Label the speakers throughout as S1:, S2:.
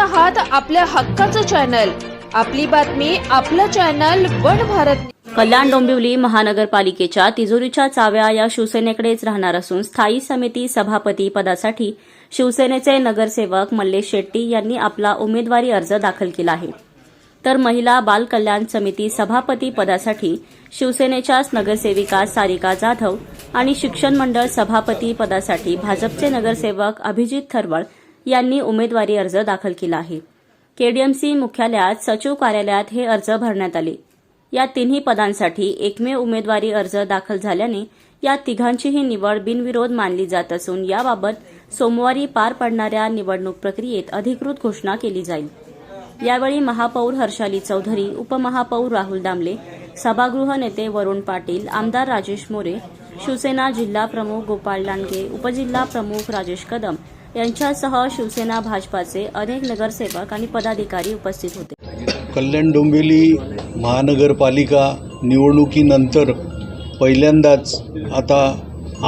S1: आहात आपल्या हक्काचं चॅनल, आपली बातमी आपलं चॅनल वन भारत।
S2: कल्याण डोंबिवली महानगरपालिकेच्या तिजोरीच्या चाव्या या शिवसेनेकडेच राहणार असून स्थायी समिती सभापती पदासाठी शिवसेनेचे नगरसेवक मल्लेश शेट्टी यांनी आपला उमेदवारी अर्ज दाखल केला आहे। तर महिला बाल कल्याण समिती सभापती पदासाठी शिवसेनेच्याच नगरसेविका सारिका जाधव आणि शिक्षण मंडळ सभापती पदासाठी भाजपचे नगरसेवक अभिजित थरवळ यांनी उमेदवारी अर्ज दाखल केला आहे। केडीएमसी मुख्यालयात सचिव कार्यालयात हे अर्ज भरण्यात आले। या तिन्ही पदांसाठी एकमेव उमेदवारी अर्ज दाखल झाल्याने या तिघांचीही निवड बिनविरोध मानली जात असून याबाबत सोमवारी पार पडणाऱ्या निवडणूक प्रक्रियेत अधिकृत घोषणा केली जाईल। यावेळी महापौर हर्षाली चौधरी, उपमहापौर राहुल दामले, सभागृह नेते वरुण पाटील, आमदार राजेश मोरे, शिवसेना जिल्हा प्रमुख गोपाळ लांडगे, उपजिल्हा प्रमुख राजेश कदम यांच्यासह शिवसेना भाजपाचे अनेक नगरसेवक आणि पदाधिकारी उपस्थित होते।
S3: कल्याण डोंबिवली महानगरपालिका निवडणुकीनंतर पहिल्यांदाच आता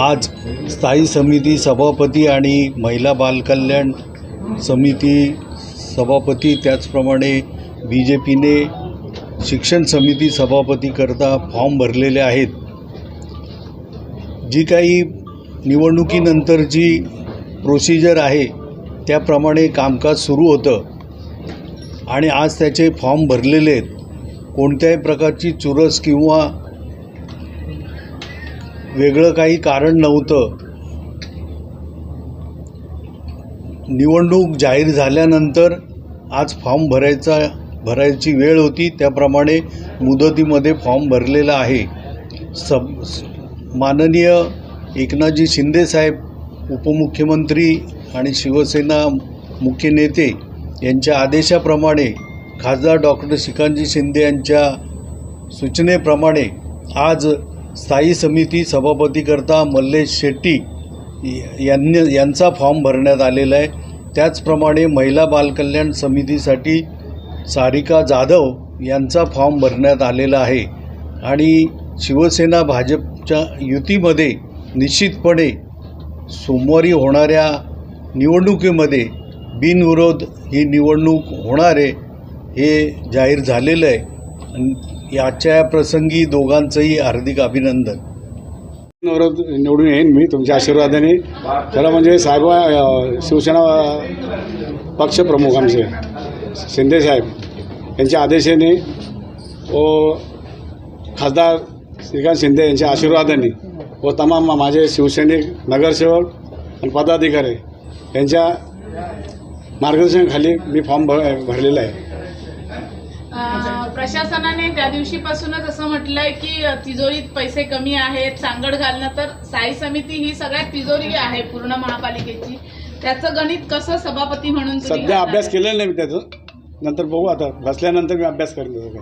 S3: आज स्थायी समिती सभापती आणि महिला बाल कल्याण समिती सभापती, त्याचप्रमाणे BJPने शिक्षण समिती सभापतीकरता फॉर्म भरलेले आहेत। जी काही निवडणुकीनंतरची प्रोसिजर आहे त्याप्रमाणे कामकाज सुरू होतं आणि आज त्याचे फॉर्म भरलेले आहेत। कोणत्याही प्रकारची चुरस किंवा वेगळं काही कारण नव्हतं। निवडणूक जाहीर झाल्यानंतर आज फॉर्म भरायची वेळ होती, त्याप्रमाणे मुदतीमध्ये फॉर्म भरलेला आहे। माननीय एकनाथजी शिंदे साहेब उपमुख्यमंत्री आणि शिवसेना मुख्य नेते यांच्या आदेशाप्रमाणे खासदार डॉक्टर श्रीकांतजी शिंदे यांच्या सूचनेप्रमाणे आज स्थायी समिती सभापतीकरता मल्लेश शेट्टी यांचा फॉर्म भरण्यात आलेला आहे। त्याचप्रमाणे महिला बालकल्याण समितीसाठी सारिका जाधव यांचा फॉर्म भरण्यात आलेला आहे आणि शिवसेना भाजपच्या युतीमध्ये निश्चितपणे सोमवारी होणाऱ्या निवडणुकीमध्ये बिनविरोध ही निवडणूक होणार आहे हे जाहीर झालेलं आहे। याच्या प्रसंगी दोघांचंही हार्दिक अभिनंदन।
S4: निवडून येईन मी तुमच्या आशीर्वादाने। खरं म्हणजे साहेब शिवसेना पक्षप्रमुख आमचे शिंदे साहेब यांच्या आदेशाने व खासदार श्रीकांत शिंदे यांच्या आशीर्वादाने व तमाम माझे शिवसैनिक नगरसेवक आणि पदाधिकारी यांच्या मार्गदर्शनाखाली मी फॉर्म भरलेला आहे।
S5: प्रशासनाने त्या दिवशीपासूनच असं म्हटलंय की तिजोरीत पैसे कमी आहेत, सांगड घालणं, तर स्थायी समिती ही सगळ्यात तिजोरी आहे पूर्ण महापालिकेची। त्याचं गणित कसं सभापती म्हणून
S4: सध्या अभ्यास केलेला नाही मी त्याचं, नंतर बघू, आता बसल्यानंतर मी अभ्यास करेन।